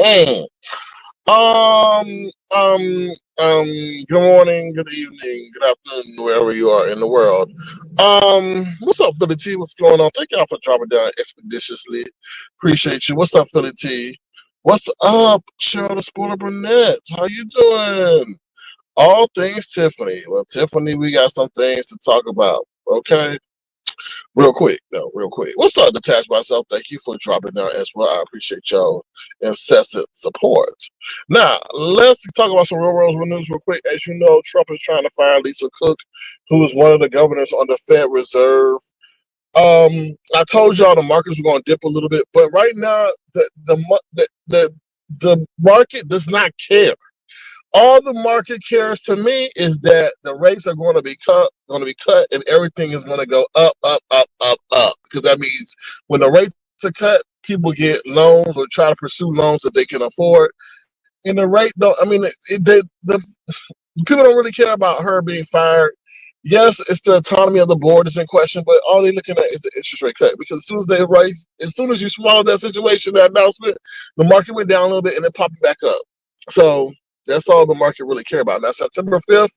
Mm. Um, um, um, good morning, good evening, good afternoon, wherever you are in the world. What's up, Philly T? What's going on? Thank y'all for dropping down expeditiously. Appreciate you. What's up, Philly T? What's up, Cheryl the Sporter Burnett? How you doing? All things Tiffany. Well, Tiffany, we got some things to talk about. Okay. Real quick, though, real quick. What's up, Detach Myself? Thank you for dropping down as well. I appreciate y'all incessant support. Now, let's talk about some real news real quick. As you know, Trump is trying to fire Lisa Cook, who is one of the governors on the Fed Reserve. I told y'all the markets were going to dip a little bit, but right now the market does not care. All the market cares to me is that the rates are going to be cut, and everything is going to go up, up, up, up, up. Because that means when the rates are cut, people get loans or try to pursue loans that they can afford. And the rate, though, I mean, the people don't really care about her being fired. Yes, it's the autonomy of the board is in question, but all they're looking at is the interest rate cut. Because as soon as you swallow that situation, that announcement, the market went down a little bit and it popped back up. So that's all the market really care about. Now September 5th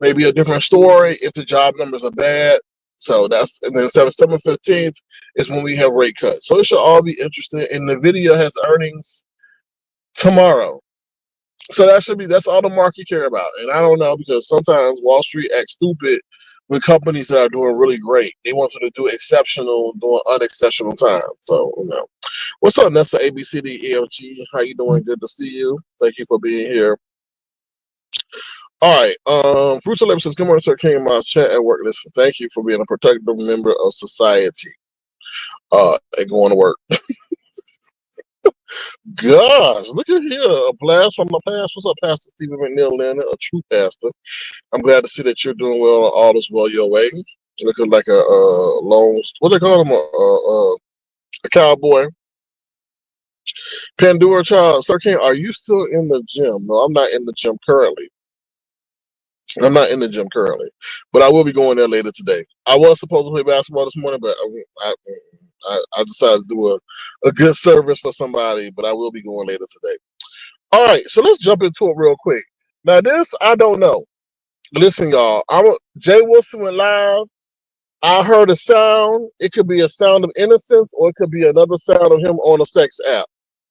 may be a different story if the job numbers are bad. And then September 15th is when we have rate cuts. So it should all be interesting. And Nvidia has earnings tomorrow. So that's all the market care about. And I don't know, because sometimes Wall Street acts stupid with companies that are doing really great. They want you to do exceptional during unexceptional time. So, what's up, Nessa ABCDEFG? How you doing? Good to see you. Thank you for being here. All right. Fruits of Labor says, good morning, sir. Came in my chat at work. Listen, thank you for being a productive member of society. And going to work. Gosh, look at here. A blast from the past. What's up, Pastor Stephen McNeil Leonard, a true pastor? I'm glad to see that you're doing well and all is well your way. Looking like a lone, what they call him, a cowboy. Pandora child. Sir King, are you still in the gym? No, I'm not in the gym currently. But I will be going there later today. I was supposed to play basketball this morning, but I decided to do a good service for somebody, but I will be going later today. All right, so let's jump into it real quick. Now, this, I don't know. Listen, y'all, Jay Wilson went live. I heard a sound. It could be a sound of innocence, or it could be another sound of him on a sex app.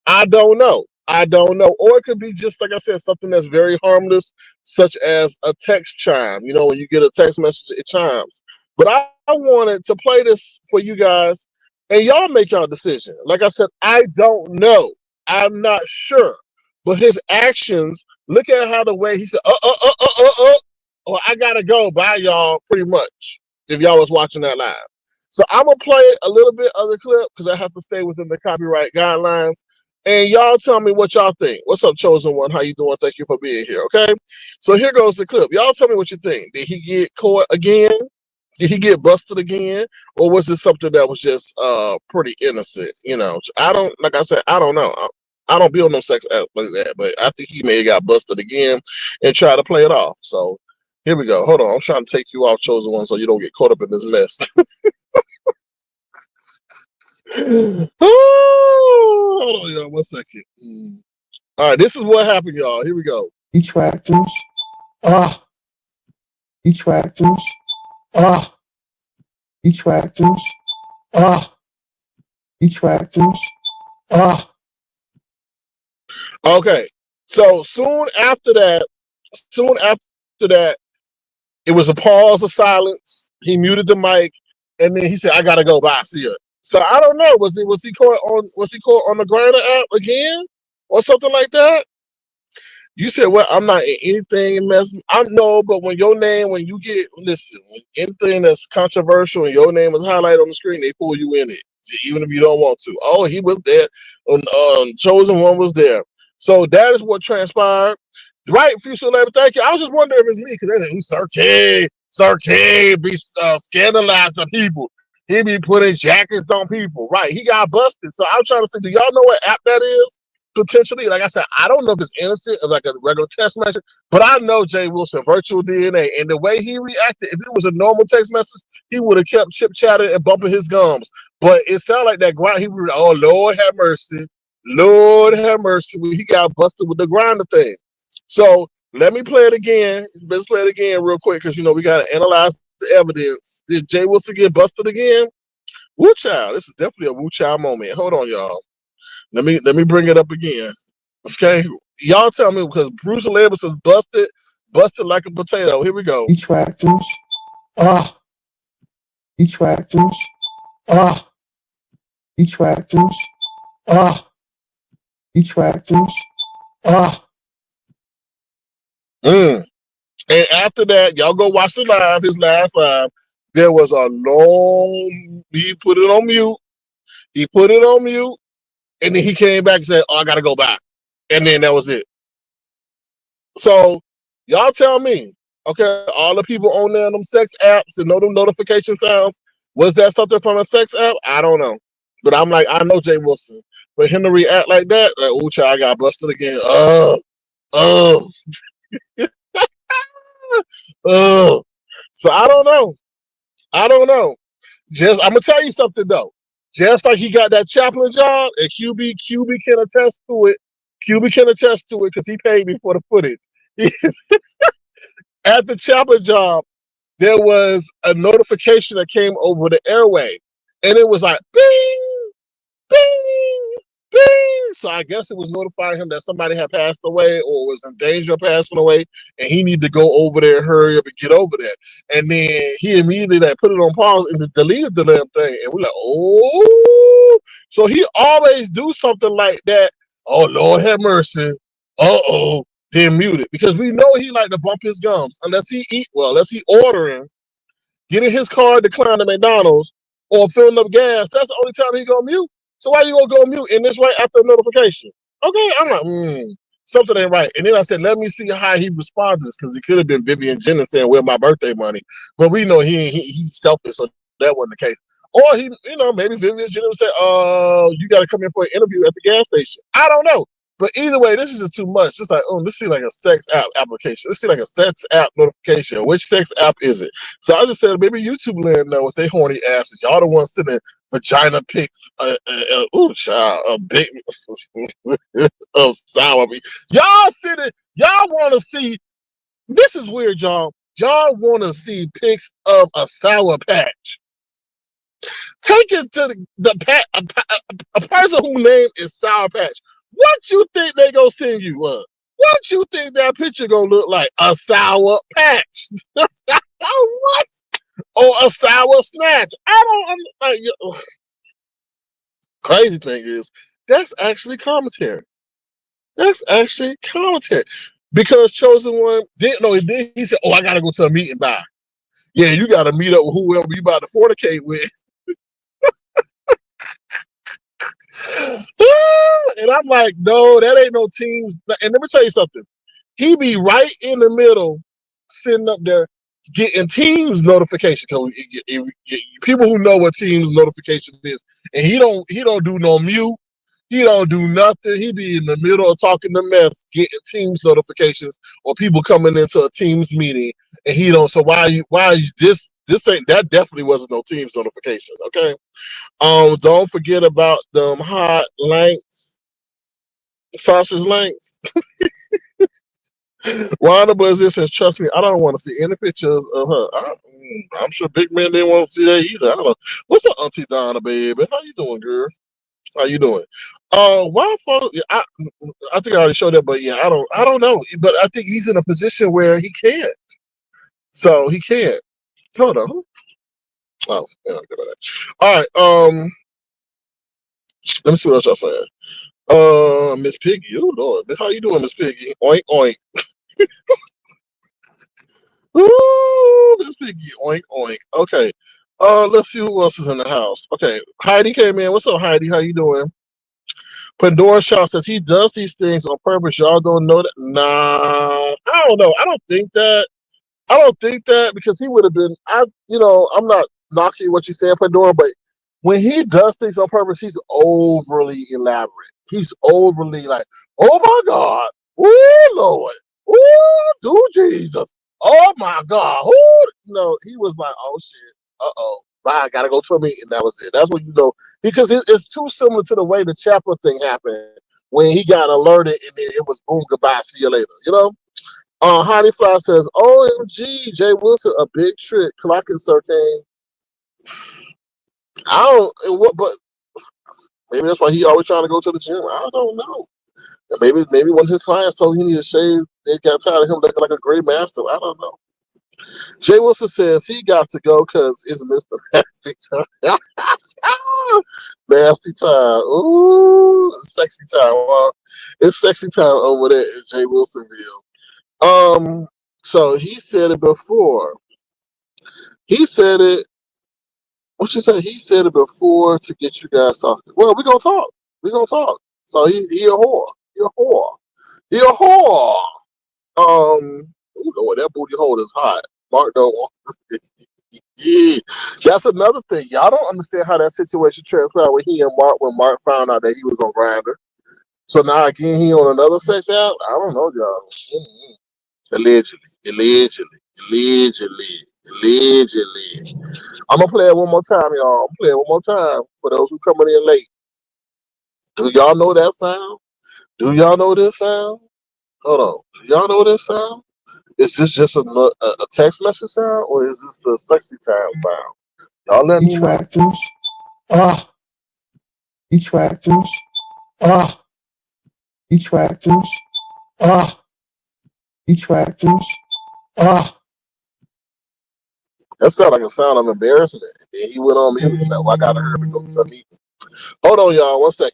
I don't know. Or it could be just, like I said, something that's very harmless, such as a text chime. When you get a text message, it chimes. But I wanted to play this for you guys, and y'all make y'all decision. Like I said, I don't know. I'm not sure. But his actions, look at how the way he said, or I gotta go, bye, y'all, pretty much, if y'all was watching that live. So I'm going to play a little bit of the clip because I have to stay within the copyright guidelines. And y'all tell me what y'all think. What's up, Chosen One? How you doing? Thank you for being here, okay? So here goes the clip. Y'all tell me what you think. Did he get caught again? Did he get busted again? Or was it something that was just pretty innocent? Like I said, I don't know. I don't build no sex act like that, but I think he may have got busted again and try to play it off. So here we go. Hold on. I'm trying to take you off, Chosen One, so you don't get caught up in this mess. Hold on, y'all. 1 second. All right, this is what happened, y'all. Here we go. Detractors. Detractors. Detractors. Detractors. Okay, so soon after that, it was a pause of silence. He muted the mic, and then he said, "I gotta go. Bye. See ya." So I don't know. Was he caught on the Grindr app again, or something like that? You said, "Well, I'm not in anything mess." I know, but when you get when anything that's controversial and your name is highlighted on the screen, they pull you in it, even if you don't want to. Oh, he was there. Chosen One was there. So that is what transpired. Right, Future Labor, thank you. I was just wondering if it's me, because they think Sir K be scandalizing people. He be putting jackets on people. Right, he got busted. So I'm trying to say, do y'all know what app that is? Potentially, like I said, I don't know if it's innocent or like a regular text message, but I know Jay Wilson, virtual DNA, and the way he reacted, if it was a normal text message, he would have kept chip chatting and bumping his gums. But it sounded like that grind. He would, oh Lord have mercy. Lord have mercy, he got busted with the grinder thing. So let me play it again. Let's play it again real quick because we got to analyze the evidence. Did Jay Wilson get busted again? Woo child, this is definitely a woo child moment. Hold on, y'all. Let me bring it up again. Okay, y'all tell me because Bruce Labus is busted like a potato. Here we go. Detractors. Ah. Detractors. Ah. Detractors. Ah. Detractors. Ah. Mm. And after that, y'all go watch the live. His last live, there was a long. He put it on mute. He put it on mute, and then he came back and said, "Oh, I gotta go back," and then that was it. So y'all tell me, okay, all the people on there, them sex apps and know them notification sounds, was that something from a sex app? I don't know. But I'm like, I know Jay Wilson. For him to react like that, like, oh, child, I got busted again. Oh, oh. So I don't know. I don't know. Just I'm gonna tell you something though. Just like he got that chaplain job, and QB can attest to it. QB can attest to it because he paid me for the footage. At the chaplain job, there was a notification that came over the airway, and it was like bing, bing, bing. So I guess it was notifying him that somebody had passed away or was in danger of passing away, and he needed to go over there, hurry up and get over there. And then he immediately like put it on pause and deleted the damn thing. And we're like, oh, so he always do something like that. Oh Lord have mercy. Uh-oh. Then mute it because we know he like to bump his gums unless he ordering, getting his car declined at McDonald's or filling up gas. That's the only time he gonna mute. So why you gonna go mute and this right after a notification? Okay, I'm like, something ain't right. And then I said, let me see how he responds because it could have been Vivian Jennings saying, "Where's my birthday money?" But we know he's selfish, so that wasn't the case. Or maybe Vivian Jennings said, you got to come in for an interview at the gas station." I don't know. But either way, this is just too much. Just like, this seems like a sex app application. This seems like a sex app notification. Which sex app is it? So I just said, maybe YouTube land know with their horny asses. Y'all the ones sending vagina pics. Child, a big of sour. Y'all sitting. Y'all want to see. This is weird, y'all. Y'all want to see pics of a sour patch. Take it to a person whose name is Sour Patch. What you think they gonna send you? What you think that picture gonna look like? A sour patch? What? Or a sour snatch? I'm like, crazy thing is that's actually commentary. That's actually commentary because Chosen One didn't know. Then he said, "Oh, I gotta go to a meeting by." Yeah, you gotta meet up with whoever you about to fornicate with. And I'm like, no, that ain't no teams. And let me tell you something. He be right in the middle, sitting up there, getting teams notification. People who know what teams notification is, and he don't do no mute. He don't do nothing. He be in the middle of talking to mess, getting teams notifications or people coming into a teams meeting, and he don't. So why you this ain't that definitely wasn't no teams notification. Okay. Don't forget about them hot links, sausage links. Wanda Blazer says, "Trust me, I don't want to see any pictures of her." I'm sure big men didn't want to see that either. I don't know. What's up, Auntie Donna, baby? How you doing, girl? How you doing? Why folks? I think I already showed that, but yeah, I don't know. But I think he's in a position where he can't. So he can't. Hold on. Oh, yeah, I'll get that. All right. Let me see what else y'all saying. Miss Piggy. Oh Lord, how you doing, Miss Piggy? Oink oink. Ooh, Miss Piggy. Oink oink. Okay. Let's see who else is in the house. Okay, Heidi came in. What's up, Heidi? How you doing? Pandora Shaw says he does these things on purpose. Y'all don't know that. Nah, I don't know. I don't think that. I don't think that because he would have been. I'm not knocking what you said, Pandora, but when he does things on purpose, he's overly elaborate. He's overly like, oh my God, oh Lord, oh do Jesus, oh my God, oh no. He was like, oh shit, uh oh. bye, I gotta go to a meeting. That was it. That's what you know. Because it's too similar to the way the Chapel thing happened when he got alerted and then it was boom, goodbye, see you later. You know? Honey Fly says, OMG, Jay Wilson, a big trick. Clocking Sir Kane. I don't, what, but maybe that's why he always trying to go to the gym. I don't know. Maybe one of his clients told him he needed to shave. They got tired of him looking like a gray master. I don't know. Jay Wilson says he got to go because it's Mr. Nasty Time. Nasty time. Ooh, sexy time. Well, it's sexy time over there in Jay Wilsonville. So he said it before. He said it. What you say? He said it before to get you guys talking. Well, we gonna talk. We gonna talk. So he a whore. He a whore. He a whore. You know what? That booty hole is hot. Mark don't want. Yeah, that's another thing. Y'all don't understand how that situation transpired with he and Mark when Mark found out that he was on Grindr. So now again he on another sex app. I don't know, y'all. Allegedly, allegedly, allegedly, allegedly. I'm gonna play it one more time, y'all. I'm playing one more time for those who coming in late. Do y'all know that sound? Do y'all know this sound? Hold on. Do y'all know this sound? Is this just a text message sound or is this the sexy time sound? Y'all let me know. Detractors. Ah, detractors. Ah, detractors. Ah, detractors. Ah. That sounds like a sound of embarrassment. And then he went on mute. Now I gotta hurry up and go to some meeting. Hold on, y'all. 1 second.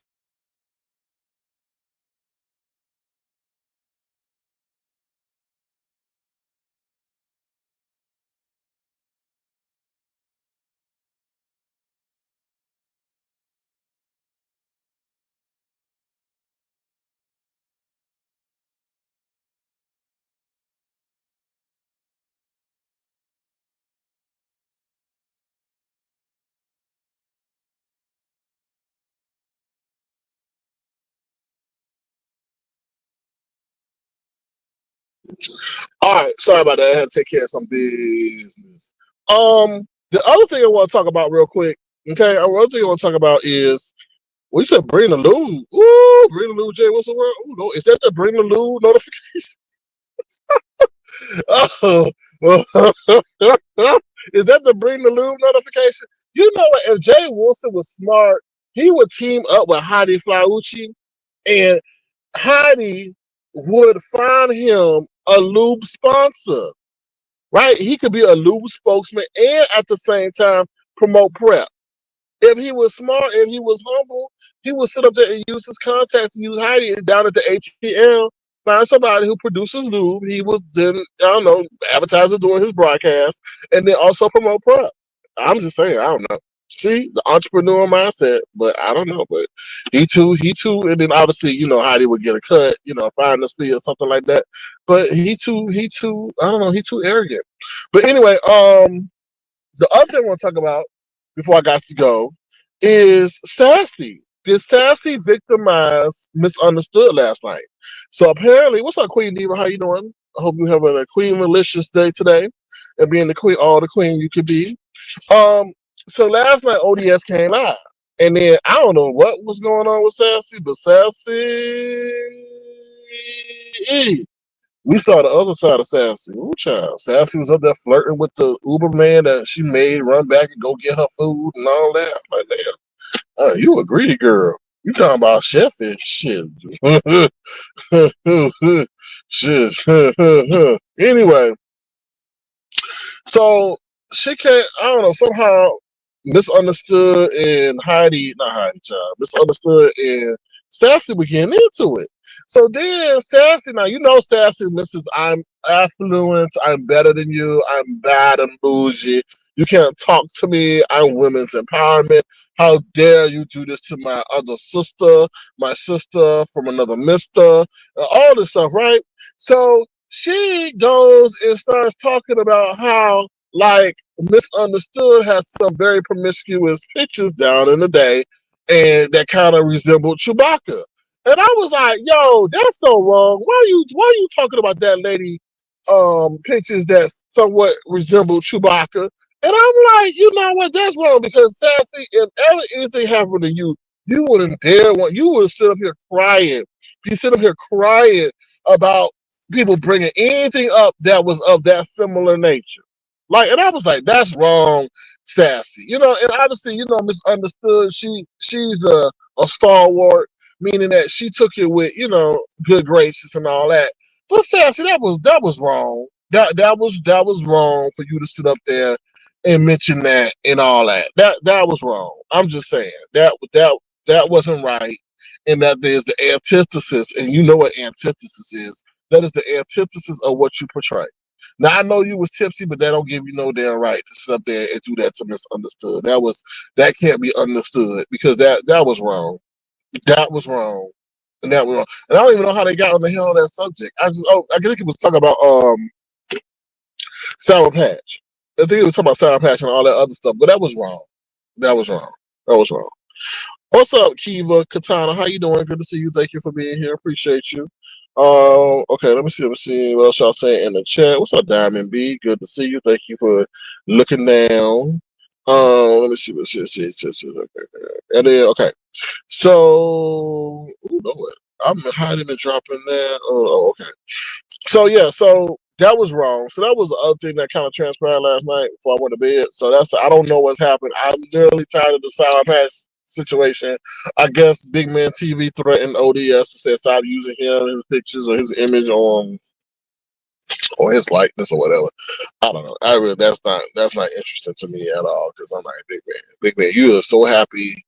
All right, sorry about that. I had to take care of some business. The other thing I want to talk about real quick, okay? The other thing I want to talk about is we said bring the lube. Ooh, bring the lube, Jay. What's the word? Ooh, no, is that the bring the lube notification? Oh, well, is that the bring the lube notification? You know what? If Jay Wilson was smart, he would team up with Heidi Flaucci, and Heidi would find him a lube sponsor. Right? He could be a lube spokesman and at the same time promote prep. If he was smart, if he was humble, he would sit up there and use his contacts and use Heidi down at the ATL, find somebody who produces lube. He would then, I don't know, advertise it during his broadcast and then also promote prep. I'm just saying, I don't know. See, the entrepreneur mindset, but I don't know. But he too, and then obviously, Heidi would get a cut, finder's fee or something like that. But he too, I don't know, he too arrogant. But anyway, the other thing I want to talk about before I got to go is Sassy. Did Sassy victimize misunderstood last night? So apparently, what's up, Queen Diva? How you doing? I hope you having a queen malicious day today and being the queen, all the queen you could be. Um, so last night ODS came out, and then I don't know what was going on with Sassy, but Sassy, we saw the other side of Sassy. Ooh, child. Sassy was up there flirting with the Uber man that she made run back and go get her food and all that. Like, damn, you a greedy girl. You talking about chef and shit. Shit. Anyway, so she can't, I don't know, somehow misunderstood and not Heidi, child, misunderstood and Sassy was getting into it. So then Sassy, now you know Sassy, Mrs. I'm affluent, I'm better than you, I'm bad and bougie. You can't talk to me, I'm women's empowerment. How dare you do this to my other sister, my sister from another mister, all this stuff, right? So she goes and starts talking about how, like, Misunderstood has some very promiscuous pictures down in the day, and that kind of resembled Chewbacca. And I was like, "Yo, that's so wrong. Why are you talking about that lady pictures that somewhat resembled Chewbacca?" And I'm like, you know what? That's wrong because Sassy, if ever anything happened to you, you wouldn't dare want. You would sit up here crying. You sit up here crying about people bringing anything up that was of that similar nature. Like, and I was like, that's wrong, Sassy. You know, and obviously, you know, misunderstood. She's a stalwart, meaning that she took it with, you know, good graces and all that. But Sassy, that was wrong. That was wrong for you to sit up there and mention that and all that. That was wrong. I'm just saying that wasn't right, and that there's the antithesis, and you know what antithesis is. That is the antithesis of what you portray. Now I know you was tipsy, but that don't give you no damn right to sit up there and do that to misunderstood. That can't be understood because that was wrong. That was wrong. And that was wrong. And I don't even know how they got on the hell on that subject. I think it was talking about Sour Patch. I think it was talking about Sour Patch and all that other stuff, but that was wrong. That was wrong. That was wrong. What's up, Kiva Katana? How you doing? Good to see you. Thank you for being here. Appreciate you. Okay, let me see. Let me see what else y'all saying in the chat. What's up, Diamond B? Good to see you. Thank you for looking down. Let me see. Okay. And then So, ooh, no, I'm hiding and dropping that. Okay. So yeah, so that was wrong. So that was the other thing that kind of transpired last night before I went to bed. So I don't know what's happened. I'm really tired of the Sour Patch situation. I guess Big Man TV threatened ODS to say stop using him, his pictures or his image on or his likeness or whatever. I don't know. That's not interesting to me at all because I'm like Big Man. Big Man, you are so happy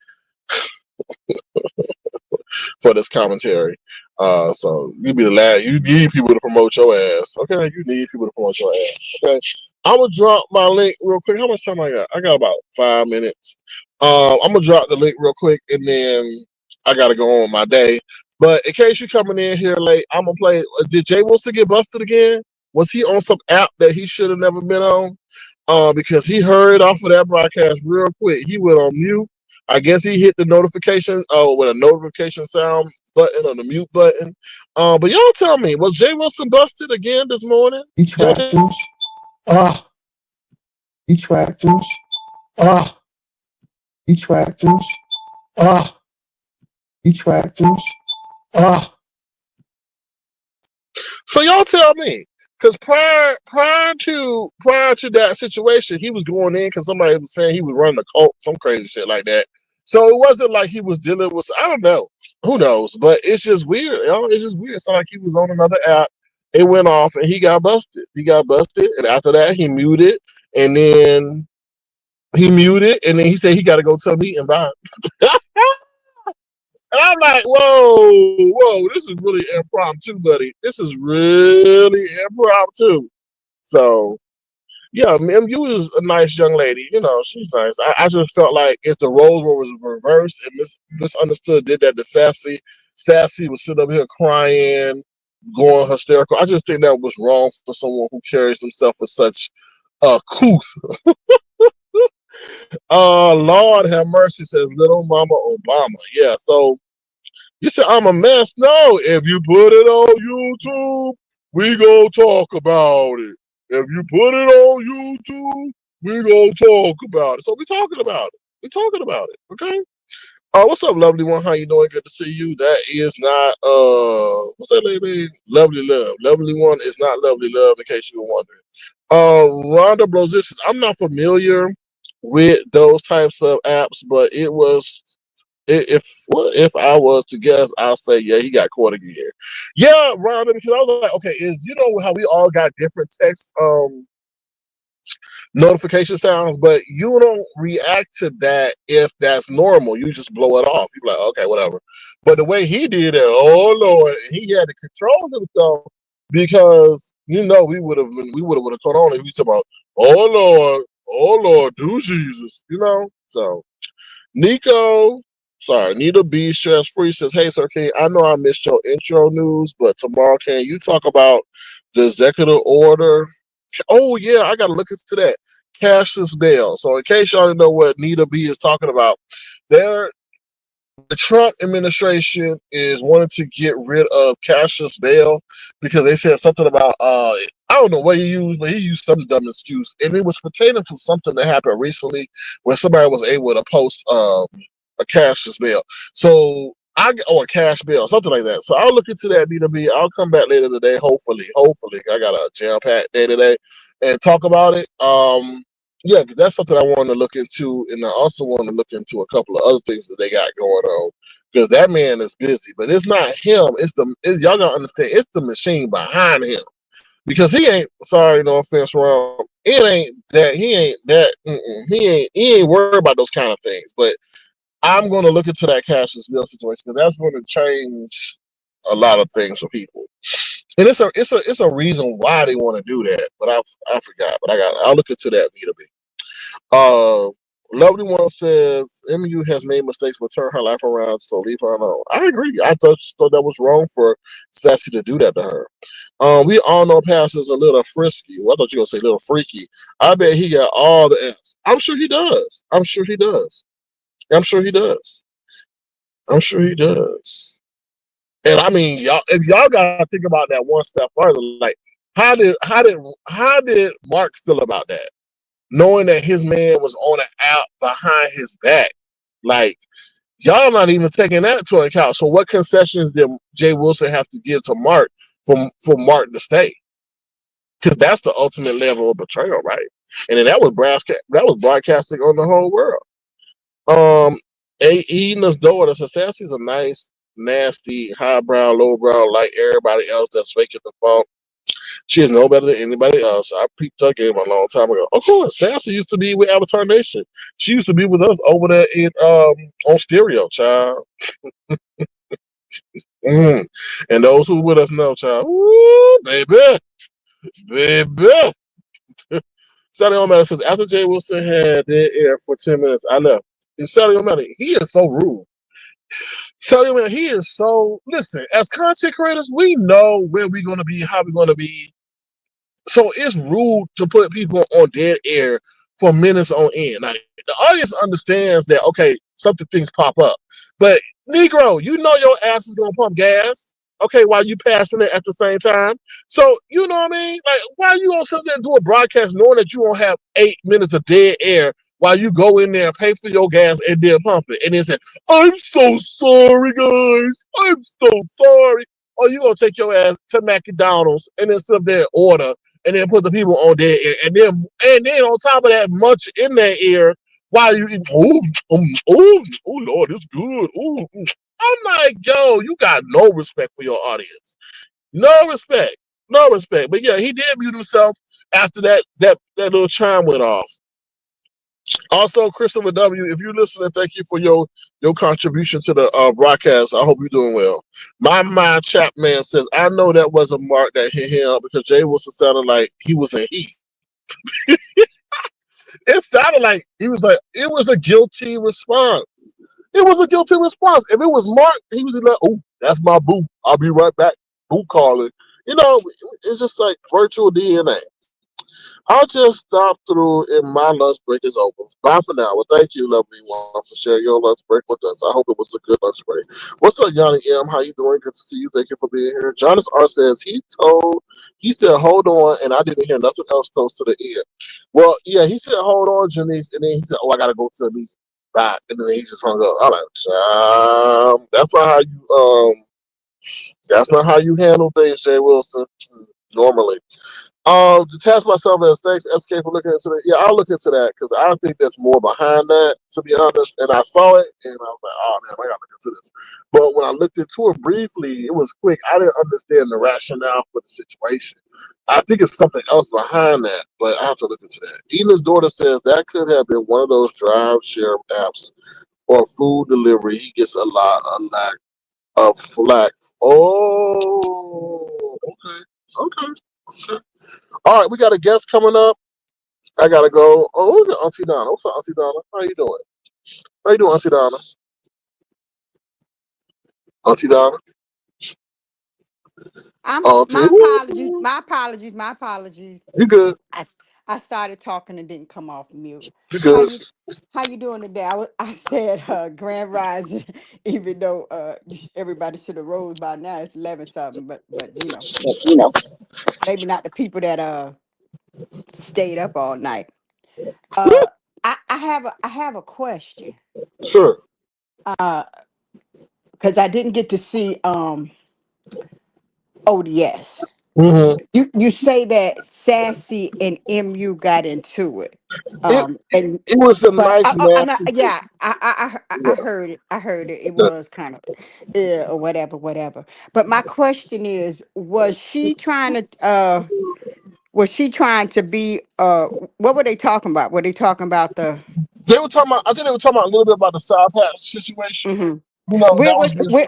for this commentary. So you be the last. You need people to promote your ass. Okay, you need people to promote your ass. Okay, I'm gonna drop my link real quick. How much time I got? I got about 5 minutes. I'm gonna drop the link real quick, and then I gotta go on with my day. But in case you're coming in here late, I'm gonna play. Did Jay Wilson get busted again? Was he on some app that he should have never been on? Because he hurried off of that broadcast real quick. He went on mute. I guess he hit the notification with a notification sound button on the mute button. But y'all tell me, was Jay Wilson busted again this morning? Detractors. Ah, detractors. Ah, detractors. Ah, detractors. Ah. So y'all tell me, because prior to that situation, he was going in because somebody was saying he was running a cult, some crazy shit like that. So it wasn't like he was dealing with. I don't know, who knows? But it's just weird. It's just weird. It's like he was on another app. It went off and he got busted. And after that he muted, and then he said he got to go to a meeting. Bye. And I'm like, whoa, this is really impromptu, buddy. This is really impromptu. So, yeah, MU is a nice young lady. You know, she's nice. I just felt like if the roles were reversed and misunderstood did that to Sassy, Sassy would sit up here crying, going hysterical. I just think that was wrong for someone who carries himself with such couth. Lord have mercy, says Little Mama Obama. Yeah, so you said I'm a mess. No, if you put it on YouTube, we gonna talk about it. If you put it on YouTube, we gonna talk about it. So we talking about it. We talking about it. Okay. What's up, lovely one? How you doing? Good to see you. That is not what's that lady? Lovely love. Lovely one is not lovely love. In case you were wondering. Rhonda Brosicious. I'm not familiar with those types of apps, but it was if I was to guess, I'll say yeah, he got caught again. Yeah, Rhonda, because I was like, okay, is you know how we all got different text notification sounds, but you don't react to that if that's normal. You just blow it off. You're like, okay, whatever. But the way he did it, oh Lord, he had to control himself because you know we would have caught on if we talk about oh Lord, do Jesus, you know. So Nico, sorry, Nita B stress free says, hey Sir King, I know I missed your intro news, but tomorrow can you talk about the executive order? Oh yeah, I gotta look into that. Cashless bail. So in case y'all don't know what Nita B is talking about, there the Trump administration is wanting to get rid of cashless bail because they said something about I don't know what he used, but he used some dumb excuse, and it was pertaining to something that happened recently where somebody was able to post a cashier's bill. So or a cash bill, something like that. So I'll look into that B2B. I'll come back later today. Hopefully, I got a jam packed day today, and talk about it. Yeah, 'cause that's something I want to look into, and I also want to look into a couple of other things that they got going on. Because that man is busy, but it's not him. Y'all gotta understand. It's the machine behind him because he ain't sorry, no offense, Ron. It ain't that he ain't that. He ain't worried about those kind of things. But I'm going to look into that cashless bill situation because that's going to change a lot of things for people. And it's a reason why they want to do that. But I forgot. But I'll look into that B2B. Uh, Lovely One says MU has made mistakes but turned her life around, so leave her alone. I agree. I thought that was wrong for Sassy to do that to her. We all know Pastor's a little frisky. Well, I thought you were gonna say little freaky. I bet he got all the F's. I'm sure he does. I'm sure he does. I'm sure he does. I'm sure he does. And I mean, if y'all gotta think about that one step further, like how did Mark feel about that? Knowing that his man was on an app behind his back, like y'all not even taking that into account. So what concessions did Jay Wilson have to give to Mark for Mark to stay? Because that's the ultimate level of betrayal, right? And then that was broadcasting on the whole world. Um, Eden's daughter, so Sassy's a nice, nasty, highbrow, lowbrow, like everybody else that's faking the phone. She is no better than anybody else. I peeped her game a long time ago. Of course, Sassy used to be with Avatar Nation. She used to be with us over there on stereo, child. Mm. And those who with us know, child. Ooh, baby. Sally O'Malley says after Jay Wilson had dead air for 10 minutes, I left. And Sally O'Malley, he is so rude. Sally O'Malley, he is so listen. As content creators, we know where we're gonna be, how we're gonna be. So it's rude to put people on dead air for minutes on end. Like the audience understands that okay, something things pop up. But Negro, you know your ass is gonna pump gas, okay, while you passing it at the same time. So you know what I mean? Like why you gonna sit there and do a broadcast knowing that you won't have 8 minutes of dead air while you go in there and pay for your gas and then pump it and then say, I'm so sorry guys. I'm so sorry. Or you gonna take your ass to McDonald's and then sit there and order and then put the people on their ear, and then on top of that, munch in their ear while you eat. Oh Lord, it's good. Ooh. I'm like, yo, you got no respect for your audience, no respect, no respect. But yeah, he did mute himself after that little chime went off. Also, Christopher W., if you're listening, thank you for your contribution to the broadcast. I hope you're doing well. My mind Chapman says, I know that was a mark that hit him because Jay Wilson sounded like he was in heat. It sounded like he was like, it was a guilty response. It was a guilty response. If it was Mark, he was like, oh, that's my boo. I'll be right back. Boo calling. It's just like virtual DNA. I'll just stop through and my lunch break is over. Bye for now. Well, thank you, lovely one, for sharing your lunch break with us. I hope it was a good lunch break. What's up, Yanni M? How you doing? Good to see you. Thank you for being here. Jonas R says he said, hold on, and I didn't hear nothing else close to the end. Well, yeah, he said, hold on, Janice, and then he said, oh, I gotta go to the meeting. Bye. And then he just hung up. I'm like, that's not how you handle things, Jay Wilson. Normally. Detach myself as thanks, SK for looking into that. Yeah, I'll look into that because I think there's more behind that, to be honest. And I saw it and I was like, oh man, I gotta look into this. But when I looked into it briefly, it was quick. I didn't understand the rationale for the situation. I think it's something else behind that, but I have to look into that. Eden's daughter says that could have been one of those drive share apps or food delivery. He gets a lack of flack. Oh, okay. Sure. All right, we got a guest coming up. I gotta go. Oh, look at Auntie Donna. What's up, Auntie Donna? How you doing? How you doing, Auntie Donna? Auntie Donna. I'm Auntie. my apologies. Woo. My apologies. My apologies. You good? I started talking and didn't come off mute. You How good? you how you doing today? I said grand rising, even though everybody should have rose by now. It's 11 something, but You know. maybe not the people that stayed up all night. Uh I have a question. Sure. Uh because I didn't get to see ODS. Hmm. You say that Sassy and MU got into it. It And it was a but nice I'm not, nasty. yeah, I Yeah. heard it. I heard it. It was kind of yeah or whatever, whatever. But my question is, was she trying to be what were they talking about? Were they talking about the They were talking about. I think they were talking about a little bit about the side patch situation. hmm You know, where that was was just where,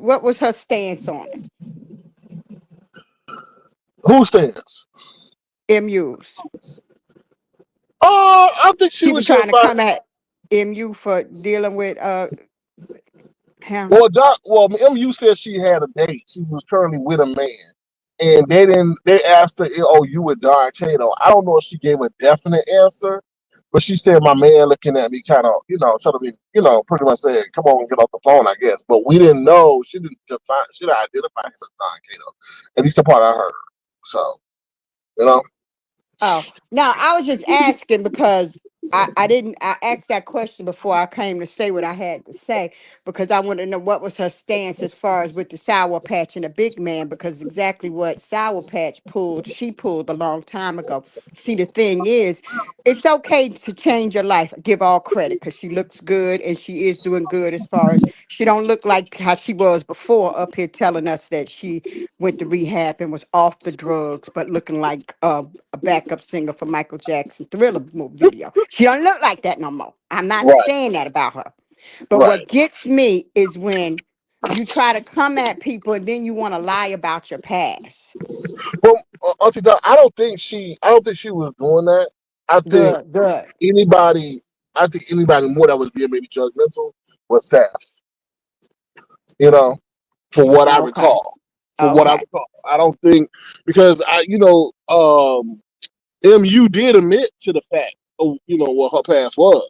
what was her stance on who stands. it? MU's. I think she She was was trying just to like, come at MU for dealing with him. well, MU said she had a date. She was currently with a man, and they didn't. They asked her, "Oh, you with Don Cato?" I don't know if she gave a definite answer, but she said, "My man looking at me, kind of, trying to be, pretty much saying, come on, get off the phone, I guess." But we didn't know. She didn't define. She didn't identify him as Don Cato. At least the part I heard. So, you know, Oh, no, I was just asking because I didn't I asked that question before I came to say what I had to say because I wanted to know what was her stance as far as with the Sour Patch and the big man because exactly what Sour Patch pulled, she pulled a long time ago. See, the thing is, it's okay to change your life. Give all credit because she looks good and she is doing good as far as she don't look like how she was before up here telling us that she went to rehab and was off the drugs, but looking like a backup singer for Michael Jackson Thriller video. She don't look like that no more. I'm not right, saying that about her. But right. what gets me is when you try to come at people and then you want to lie about your past. Well, Auntie Don, I don't think she was doing that. I think Good, good. anybody, I think anybody more that was being maybe judgmental was Sass. You know, for what I Okay, recall. For what I okay. recall, I don't think because MU did admit to the fact of what her past was.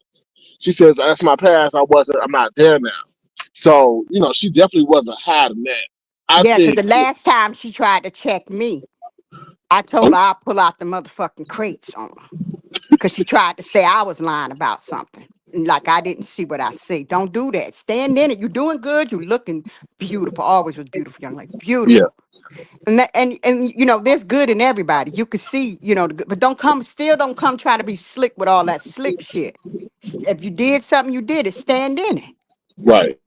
She says that's my past. I'm not there now. So she definitely wasn't hiding that. I Yeah, because think. the last time she tried to check me, I told Oh, her I'll pull out the motherfucking crates on her. Because she tried to say I was lying about something. Like I didn't see what I see. Don't do that. Stand in it. You're doing good. You're looking beautiful. Always was beautiful, young lady. yeah, Beautiful. And there's good in everybody. You can see, the good, but don't come try to be slick with all that slick shit. If you did something, you did it. Stand in it. right.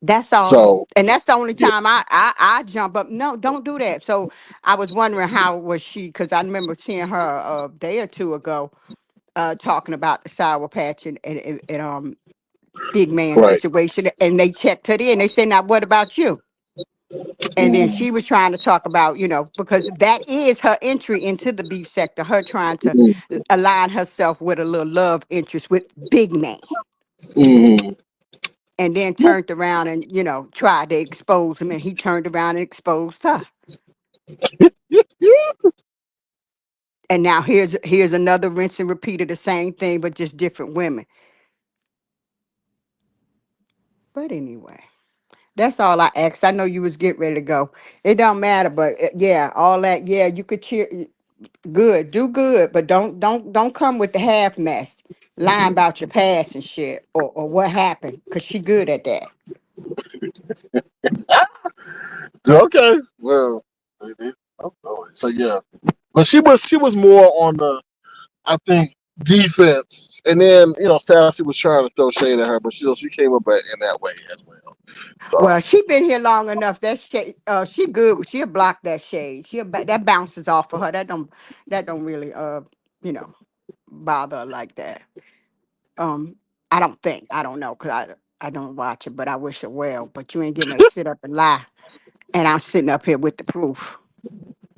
That's all. So And that's the only yeah, time I jump up. No, don't do that. So I was wondering how was she, because I remember seeing her a day or two ago talking about the Sour Patch and big man right. situation, and they checked her in. They said, "Now what about you?" And then Mm, she was trying to talk about, because that is her entry into the beef sector. Her trying to mm, align herself with a little love interest with big man, mm. and then turned around and tried to expose him, and he turned around and exposed her. And now here's another rinse and repeat of the same thing, but just different women. But anyway. That's all I asked. I know you was getting ready to go. It don't matter, but yeah, all that. Yeah, you could cheer. Good, do good, but don't come with the half mess, lying about your past and shit, or what happened, cause she good at that. Okay. Well, so yeah, but she was more on the, I think, defense, and then Sassy was trying to throw shade at her, but she came up in that way as well. So Well, she been here long enough. That shade, she good. She'll block that shade. That bounces off of her. That don't really bother her like that. Um, I don't think. I don't know, cause I don't watch it, but I wish her well. But you ain't getting ready to sit up and lie. And I'm sitting up here with the proof.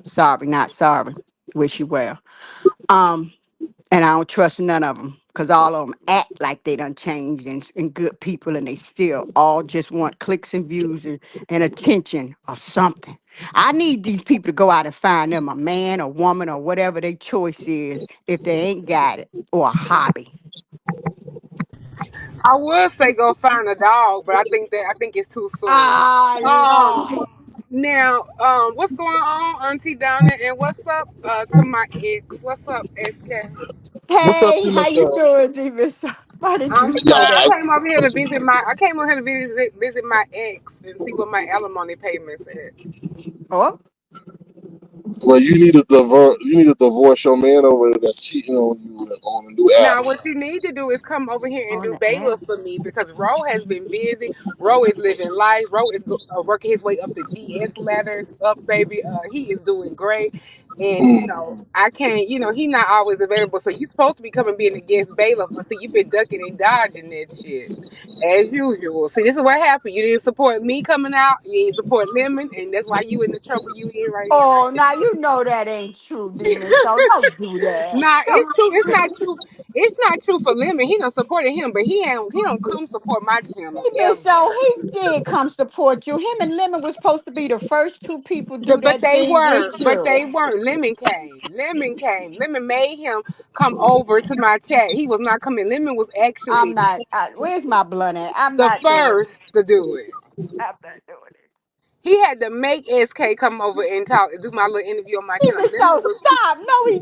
Sorry, not sorry. Wish you well. Um, and I don't trust none of them. because all of them act like they done changed and good people, and they still all just want clicks and views and attention or something. I need these people to go out and find them a man or woman or whatever their choice is if they ain't got it, or a hobby. I would say go find a dog, but I think it's too soon. Ah, Um, Lord. Now, what's going on, Auntie Donna, and what's up to my ex? What's up, SK? What's up, Hey, Miss? how you doing, Davis? Why did you I'm Yeah, say straight. that? I came over here to visit my ex and see what my alimony payments at. Oh, well, you need to divorce your man over there that's cheating on you on a new app. Now, what you need to do is come over here and on do the air. bailiff for me because Ro has been busy. Ro is living life. Ro is working his way up the GS ladders, up baby. He is doing great, and Mm. I can't. He not always available. So you supposed to be coming being a guest bailiff, but see, you've been ducking and dodging that shit as usual. See, this is what happened. You didn't support me coming out. You didn't support Lemon, and that's why you in the trouble you in right now. Oh, now you know that ain't true, Demon. So don't do that. Nah, Don't. it's true. It's not true. It's not true for Lemon. He done supported him, but he don't come support my channel Demon, so ever. he did come support you. Him and Lemon was supposed to be the first two people do But that they thing with weren't. But you. they weren't. Lemon came. Lemon came. Lemon made him come over to my chat. He was not coming. Lemon was I'm actually not. Where's my blunt at? I'm the not doing it. first to do it. I'm not doing it. He had to make SK come over and talk, do my little interview on my channel. Demon, Lemon so was stop. No, he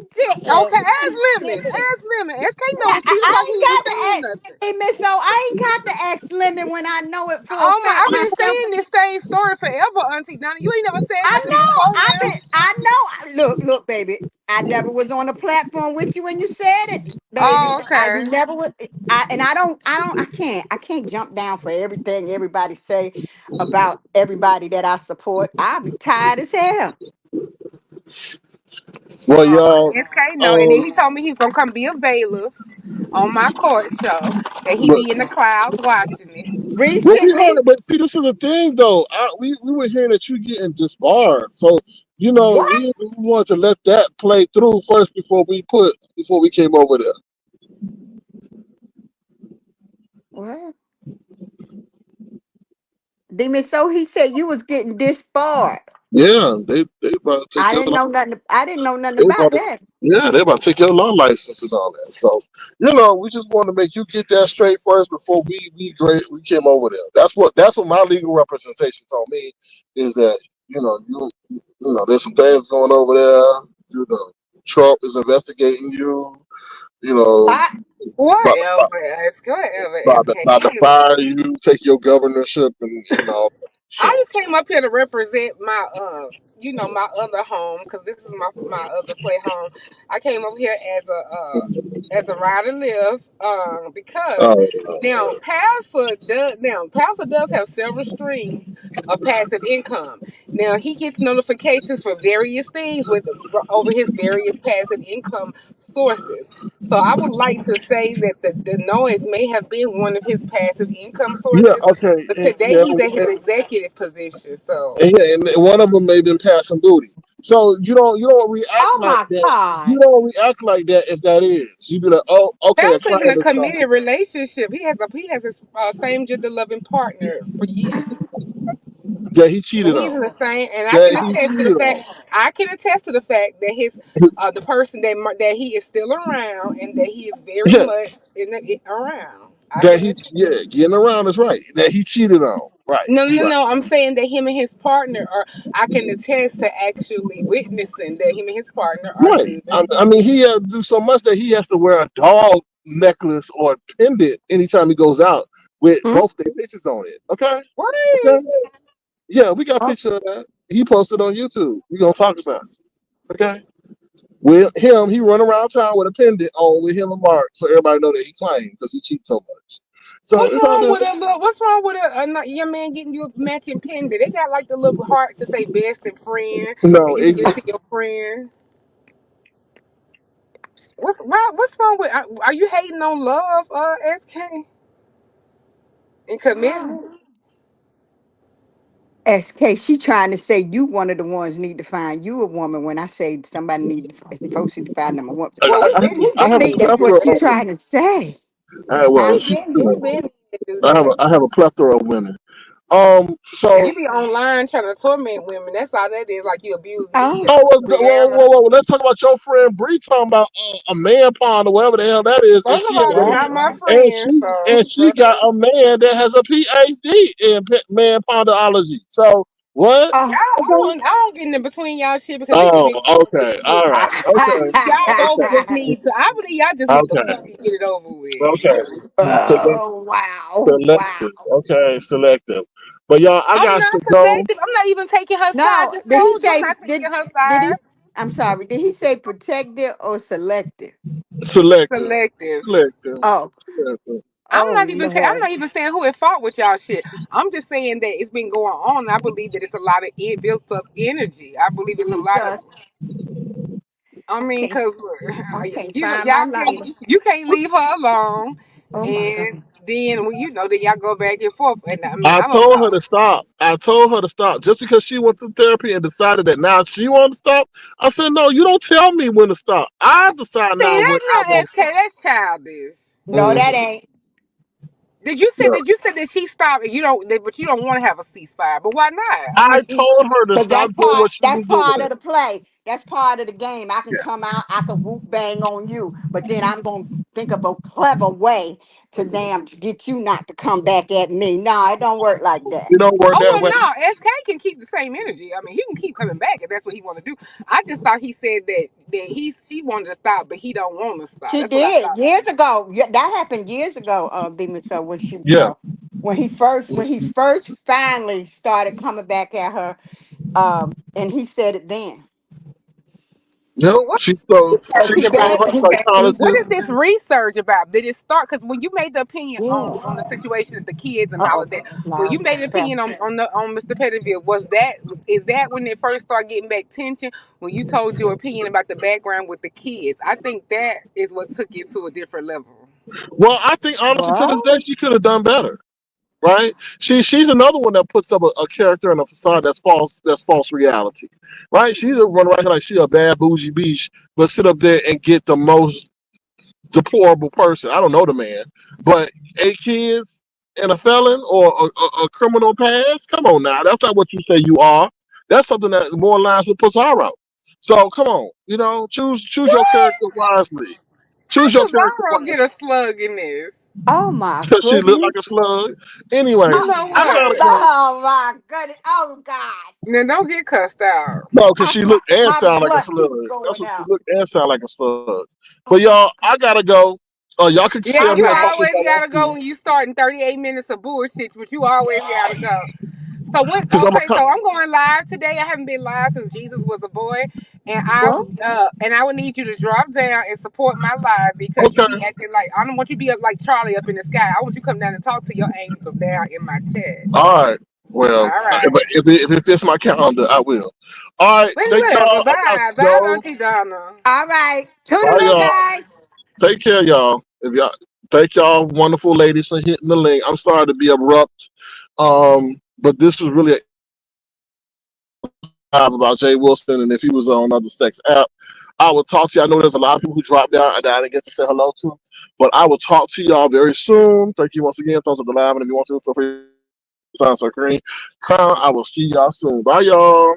okay. didn't. Ask He Lemon. didn't. Ask Lemon. SK know the truth. That's why he I ain't been ain't got saying to nothing. ask Demon, so I ain't got to ask Lemon when I know it for a Oh my! fact I've been myself. saying this same story forever, Auntie Donna. You ain't never said I nothing know. before I've now. been. I know. Look, baby. I never was on the platform with you when you said it, baby. Oh, We okay. never would. I don't. I don't. I can't. I can't jump down for everything everybody say about everybody that I support. I'll be tired as hell. Well, But y'all, SK no, and then um, he told me he's gonna come be a bailiff on my court show. That he but be in the clouds watching it. we Recently, heard, but see, this is the thing, though. We were hearing that you getting disbarred, so what? we wanted to let that play through first before we came over there. What? Demon. So he said you was getting disbarred. Yeah, they about to take I your didn't know nothing. I didn't know nothing they about about to, that. yeah, they about to take your law license and all that. So we just want to make you get that straight first before we came over there. That's what my legal representation told me is that there's some things going over there. Trump is investigating you. You know, What? Whatever, SK. Whatever, SK. about to fire you, take your governorship and all that. I So just came up here to represent my my other home because this is my other play home. I came up here as a rider live because uh, Pastor does have several streams of passive income. Now he gets notifications for various things with over his various passive income sources. So I would like to say that the noise may have been one of his passive income yeah, sources, okay, but and, today yeah, he's at his executive position. So and one of them may have been passing booty. So you don't react Oh like my that. You God. don't react like that if that is. You be like, oh, okay, a Pastor is in client a is committed coming. relationship. He has his same gender loving partner for years. That he And cheated he's on. in the same, and That he cheated on. I can attest to the fact that the person that he is still around, and that he is very Yeah, much around. I that can he attest. yeah getting around is right. That he cheated on. Right, No, no, right, no. I'm saying that him and his partner are. I can attest to actually witnessing that him and his partner are right. good. I mean, he has to do so much that he has to wear a dog necklace or a pendant anytime he goes out with Hmm? both their pictures on it. Okay, What? okay. Yeah, we got a Oh, picture of that. He posted on YouTube. We gonna talk about it. Okay. With him, he run around town with a pendant on with him and Mark, so everybody know that he claimed because he cheats so much. So What's it's all wrong that. with a look? What's wrong with young man getting you a matching pendant? They got like the little hearts that say best and friend, and No, you can give it to your friend. What's wrong with? Are you hating on love, SK, and oh. commitment? SK, she trying to say you one of the ones need to find you a woman. When I say somebody need to, folks need to find them a woman. I, Well, I, I You, I I have a think that's what plethora she of trying to say. well, Huh? she, he been need to do that. I have a plethora of women. You So be online trying to torment women. That's all that is. Like you abuse me, Oh, whoa, Brianna. whoa, whoa, let's talk about your friend Bree talking about a man pond or whatever the hell that is, and First of she all, that's what? not my and friend. she So and she got a man that has a PhD in man pondology. So what? Oh. Okay. I don't get in between y'all shit because it could Oh, be over with. okay, all right, okay, Y'all both okay, just need to. I believe y'all just need to okay, fucking get it over with. okay. So that's Oh, wow, selective. wow. Okay, selective. But y'all, I I'm got not to go. selective. I'm not even taking her side. I No, just did he told you I'm say not did taking her did he? side. I'm sorry. Did he say protected or selective? Selective, Selective. selective, Oh, selective. oh I'm Lord. not even saying who at fault with y'all shit. I'm just saying that it's been going on. I believe that it's a lot of built up energy. I believe it's a lot of. Jesus, I I mean, can't. cause I can't you know find my y'all number. can't you can't leave her alone, Oh my and God. then well then y'all go back and forth. And I mean I I don't told know. her to stop. I told her to stop. Just because she went to therapy and decided that now she wants to stop, I said, no, you don't tell me when to stop. I decide now See, when I that's not want to SK. stop. That's childish. No, that Mhm. ain't. Yeah. Did you say that she stopped and but you don't want to have a ceasefire? But why not? I told her to Because stop doing what she that's was part of doing. the play. That's part of the game. I can Yeah. come out, I can whoop bang on you, but then I'm gonna think of a clever way to get you not to come back at me. No, it don't work like that. You don't work Oh that well, way. no. SK can keep the same energy. I mean, he can keep coming back if that's what he want to do. I just thought he said that she wanted to stop, but he don't want to stop. She That's what I did thought. years ago. Yeah, that happened years ago, Demon. So Yeah. when he first finally started coming back at her, and he said it then. Yep. But what Because She he kept on gave her he what psychologist. is this research about? Did it start? Because when you made the opinion yeah. on the situation of the kids and all Uh of that, oh. when you Now, made an opinion on Mr. Pettiville, is that when it first started getting back tension? When you told your opinion about the background with the kids, I think that is what took it to a different level. Well, I think honestly to this well, day she could have done better. Right? She's another one that puts up a character and a facade that's false reality. Right? She's a run right here like she a bad bougie bitch, but sit up there and get the most deplorable person. I don't know the man, but 8 kids and a felon or a criminal past. Come on now, that's not what you say you are. That's something that more aligns with Pizarro. So come on, choose your character wisely. How Choose your character Pizarro get wisely a slug in this? oh my because she looked like a goodness. slug. Anyway, You know I gotta what? go. Oh my goodness. Oh God. Now don't get cussed out. No, because she looked and My sound like a blood slug. keep That's going what she out. looked and sound like a slug. But Oh y'all, my I God. gotta go. Y'all can Yeah, stay up All here you and talk right. to always y'all gotta go when you start in 38 minutes of bullshit, but you always gotta go. So what? because I'm a Okay, so I'm going live today. I haven't been live since Jesus was a boy, and Well, I would need you to drop down and support my live because you be okay. acting like I don't want you to be up like Charlie up in the sky. I want you to come down and talk to your angel down in my chat. All right. All Well, right. if it fits my calendar, I will. All right. Well, Thank whatever. y'all. I got Bye, to bye, go. Auntie Donna. all right. Bye, Toodaloo, y'all. guys. Take care, y'all. If y'all, thank y'all, wonderful ladies, for hitting the link. I'm sorry to be abrupt, but this was really about Jay Wilson, and if he was on another sex app, I will talk to you. I know there's a lot of people who dropped down and I didn't get to say hello to, but I will talk to y'all very soon. Thank you once again. Thumbs up the live, and if you want to, feel free to sign so green. Crown. I will see y'all soon. Bye, y'all.